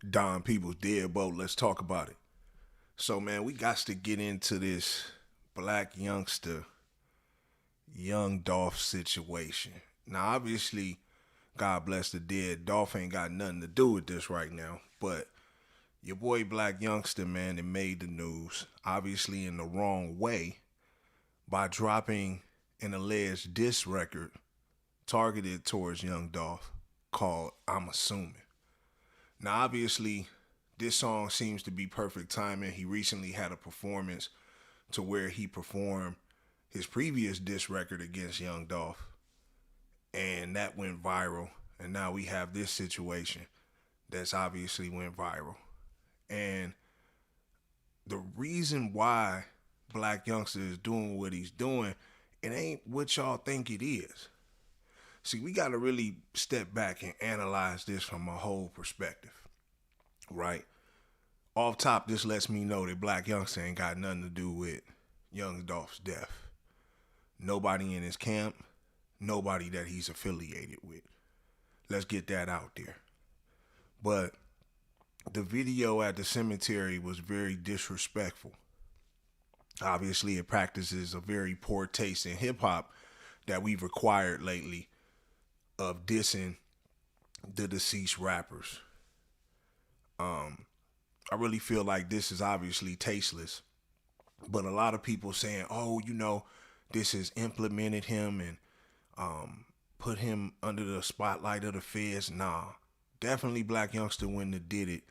Don People's Deadbolt. Let's talk about it. So, man, we got to get into this Blac Youngsta, young Dolph situation. Now, obviously, God bless the dead. Dolph ain't got nothing to do with this right now. But your boy Blac Youngsta, man, it made the news. Obviously, in the wrong way by dropping an alleged diss record targeted towards young Dolph called I'm Assuming. Now, obviously, this song seems to be perfect timing. He recently had a performance to where he performed his previous diss record against Young Dolph, and that went viral. And now we have this situation that's obviously went viral. And the reason why Blac Youngsta is doing what he's doing, it ain't what y'all think it is. See, we got to really step back and analyze this from a whole perspective, right? Off top, this lets me know that Blac Youngsta ain't got nothing to do with Young Dolph's death. Nobody in his camp, nobody that he's affiliated with. Let's get that out there. But the video at the cemetery was very disrespectful. Obviously, it practices a very poor taste in hip hop that we've acquired lately of dissing the deceased rappers. I really feel like this is obviously tasteless, but a lot of people saying, "Oh, this has implemented him and put him under the spotlight of the feds." Nah, definitely Blac Youngsta wouldn't have did it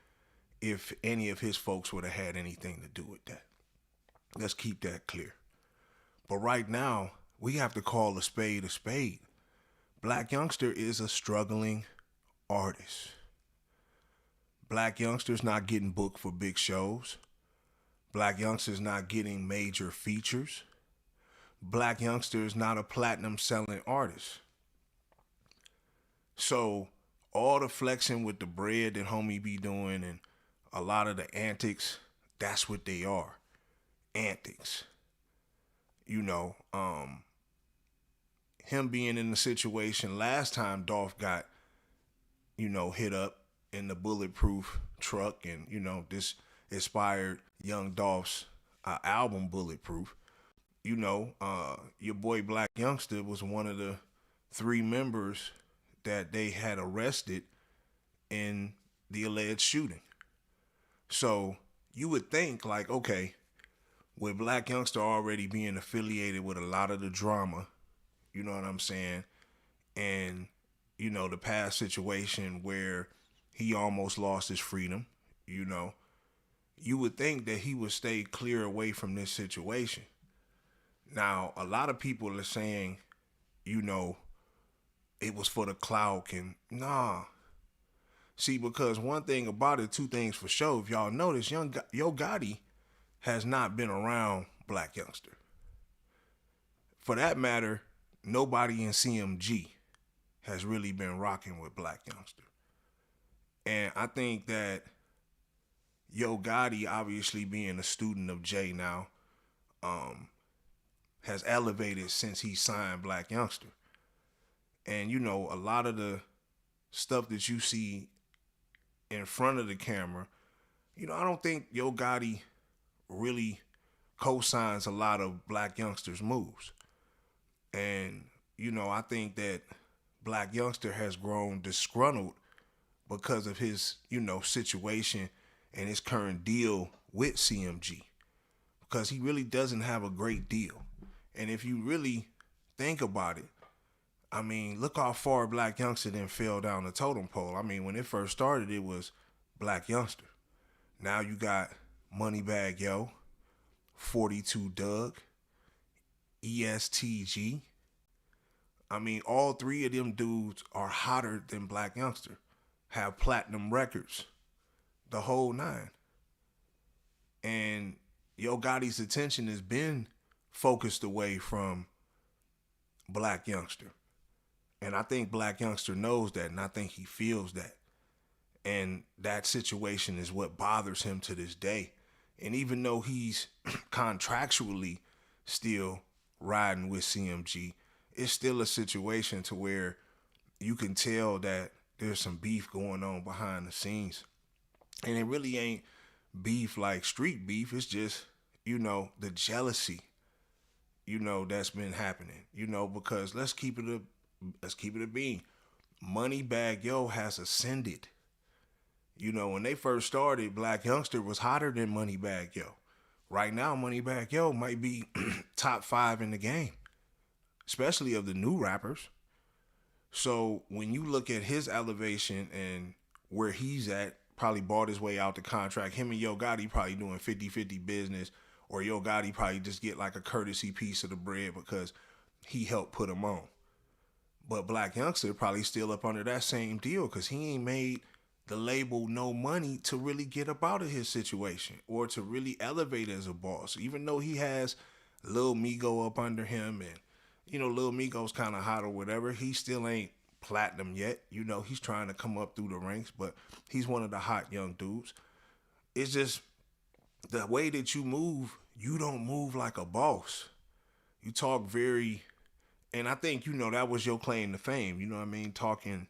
if any of his folks would have had anything to do with that. Let's keep that clear. But right now, we have to call a spade a spade. Blac Youngsta is a struggling artist. Blac Youngsta's not getting booked for big shows. Blac Youngsta's not getting major features. Blac Youngsta is not a platinum selling artist. So all the flexing with the bread that homie be doing and a lot of the antics, that's what they are. Antics. Him being in the situation last time Dolph got, hit up in the bulletproof truck, and this inspired Young Dolph's album Bulletproof. Your boy Blac Youngsta was one of the three members that they had arrested in the alleged shooting. So you would think like, okay, with Blac Youngsta already being affiliated with a lot of the drama, you know what I'm saying, and the past situation where he almost lost his freedom, you would think that he would stay clear away from this situation. Now, a lot of people are saying, it was for the clout, and nah. See, because one thing about it, two things for sure. If y'all notice, Yo Gotti has not been around Blac Youngsta. For that matter, nobody in CMG has really been rocking with Blac Youngsta. And I think that Yo Gotti, obviously being a student of Jay now, has elevated since he signed Blac Youngsta. And a lot of the stuff that you see in front of the camera, I don't think Yo Gotti really co-signs a lot of Blac Youngsta's moves. And, I think that Blac Youngsta has grown disgruntled because of his, situation and his current deal with CMG. Because he really doesn't have a great deal. And if you really think about it, look how far Blac Youngsta then fell down the totem pole. When it first started, it was Blac Youngsta. Now you got Moneybagg Yo, 42 Doug, ESTG. All three of them dudes are hotter than Blac Youngsta, have platinum records, the whole nine. And Yo Gotti's attention has been focused away from Blac Youngsta. And I think Blac Youngsta knows that, and I think he feels that. And that situation is what bothers him to this day. And even though he's contractually still riding with CMG, it's still a situation to where you can tell that there's some beef going on behind the scenes. And it really ain't beef like street beef. It's just, the jealousy, that's been happening. Because let's keep it a bean. Moneybag Yo has ascended. When they first started, Blac Youngsta was hotter than Moneybag Yo. Right now, Moneybag Yo might be top 5 in the game, especially of the new rappers. So when you look at his elevation and where he's at, probably bought his way out the contract. Him and Yo Gotti probably doing 50-50 business, or Yo Gotti probably just get like a courtesy piece of the bread because he helped put him on. But Blac Youngsta probably still up under that same deal because he ain't made the label no money to really get up out of his situation or to really elevate as a boss. Even though he has Lil Migo up under him and, Lil Migo's kind of hot or whatever, he still ain't platinum yet. He's trying to come up through the ranks, but he's one of the hot young dudes. It's just the way that you don't move like a boss. You talk very, and I think, that was your claim to fame. You know what I mean? Talking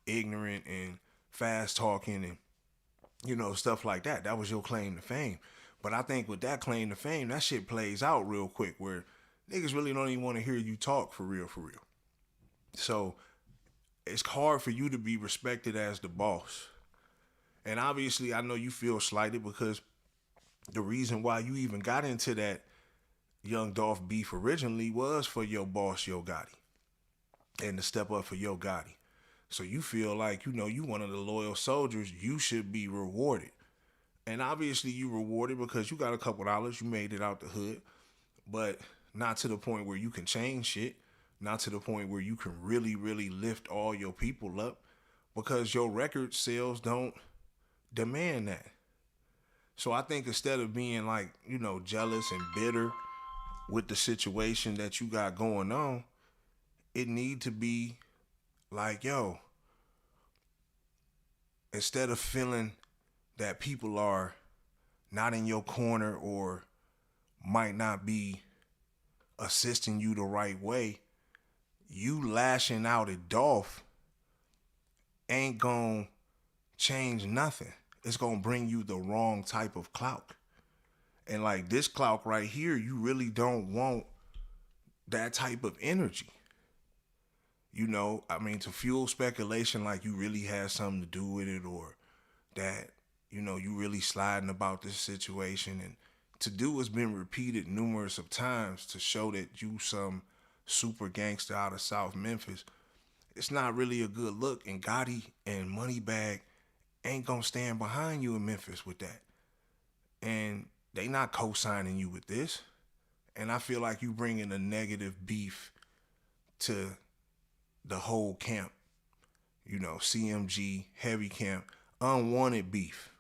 ignorant and fast talking and, stuff like that. That was your claim to fame. But I think with that claim to fame, that shit plays out real quick where niggas really don't even want to hear you talk for real, for real. So it's hard for you to be respected as the boss. And obviously, I know you feel slighted because the reason why you even got into that Young Dolph beef originally was for your boss, Yo Gotti, and to step up for Yo Gotti. So you feel like, you one of the loyal soldiers, you should be rewarded. And obviously you rewarded because you got a couple dollars, you made it out the hood, but not to the point where you can change shit, not to the point where you can really, really lift all your people up because your record sales don't demand that. So I think instead of being like, jealous and bitter with the situation that you got going on, it need to be like, yo, instead of feeling that people are not in your corner or might not be assisting you the right way, you lashing out at Dolph ain't gonna change nothing. It's gonna bring you the wrong type of clout. And like this clout right here, you really don't want that type of energy. To fuel speculation like you really had something to do with it or that, you really sliding about this situation. And to do what's been repeated numerous of times to show that you some super gangster out of South Memphis, it's not really a good look. And Gotti and Moneybag ain't gonna stand behind you in Memphis with that. And they not co-signing you with this. And I feel like you bringing a negative beef to the whole camp. CMG, heavy camp, unwanted beef.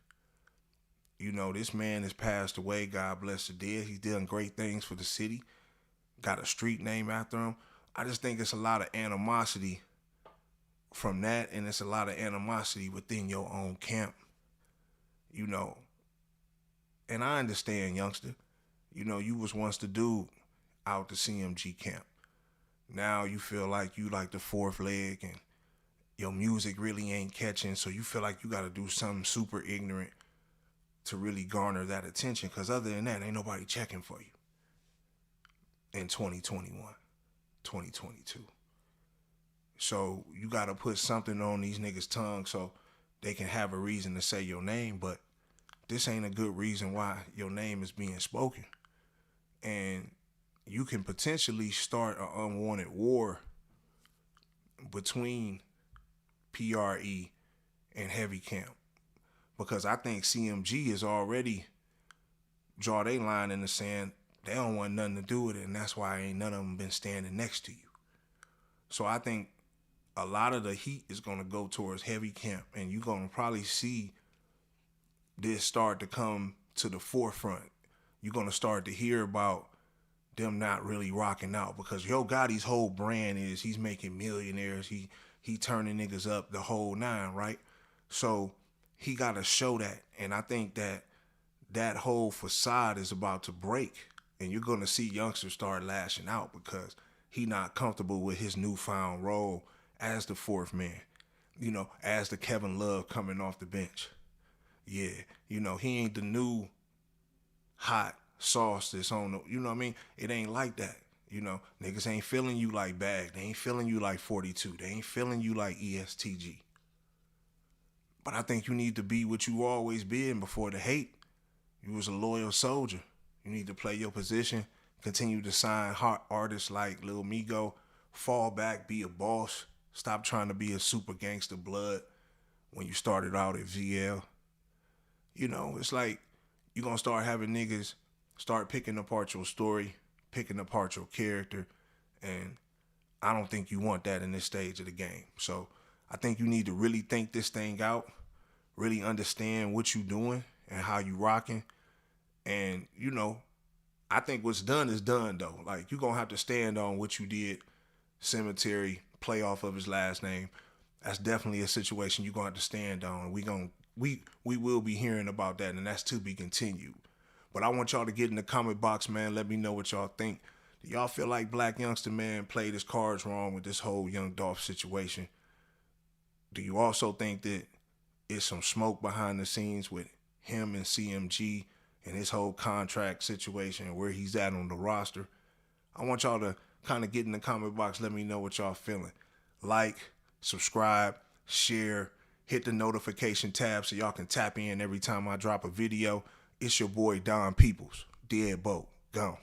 This man has passed away. God bless the dead. He's done great things for the city. Got a street name after him. I just think it's a lot of animosity from that, and it's a lot of animosity within your own camp. And I understand, youngster. You was once the dude out the CMG camp. Now you feel like you like the fourth leg and your music really ain't catching, so you feel like you got to do something super ignorant to really garner that attention, because other than that, ain't nobody checking for you in 2021, 2022. So you got to put something on these niggas' tongue so they can have a reason to say your name, but this ain't a good reason why your name is being spoken. And you can potentially start an unwanted war between PRE and Heavy Camp, because I think CMG is already draw their line in the sand. They don't want nothing to do with it, and that's why ain't none of them been standing next to you. So I think a lot of the heat is going to go towards Heavy Camp, and you're going to probably see this start to come to the forefront. You're going to start to hear about them not really rocking out, because Yo Gotti's whole brand is he's making millionaires. He turning niggas up the whole nine, right? So he got to show that. And I think that whole facade is about to break. And you're going to see youngsters start lashing out because he not comfortable with his newfound role as the fourth man, as the Kevin Love coming off the bench. yeah, he ain't the new hot sauce that's on the, you know what I mean? It ain't like that. Niggas ain't feeling you like Bag. They ain't feeling you like 42. They ain't feeling you like ESTG. But I think you need to be what you always been before the hate. You was a loyal soldier. You need to play your position, continue to sign hot artists like Lil Migo, fall back, be a boss. Stop trying to be a super gangster blood when you started out at VL. It's like you're going to start having niggas start picking apart your story, picking apart your character, and I don't think you want that in this stage of the game. So I think you need to really think this thing out, really understand what you doing and how you rocking. And, I think what's done is done, though. Like, you're going to have to stand on what you did. Cemetery, play off of his last name. That's definitely a situation you're going to have to stand on. We will be hearing about that, and that's to be continued. But I want y'all to get in the comment box, man. Let me know what y'all think. Do y'all feel like Blac Youngsta, man, played his cards wrong with this whole Young Dolph situation? Do you also think that it's some smoke behind the scenes with him and CMG and his whole contract situation and where he's at on the roster? I want y'all to kind of get in the comment box. Let me know what y'all feeling. Like, subscribe, share, hit the notification tab so y'all can tap in every time I drop a video. It's your boy Don Peoples, Deadbolt, gone.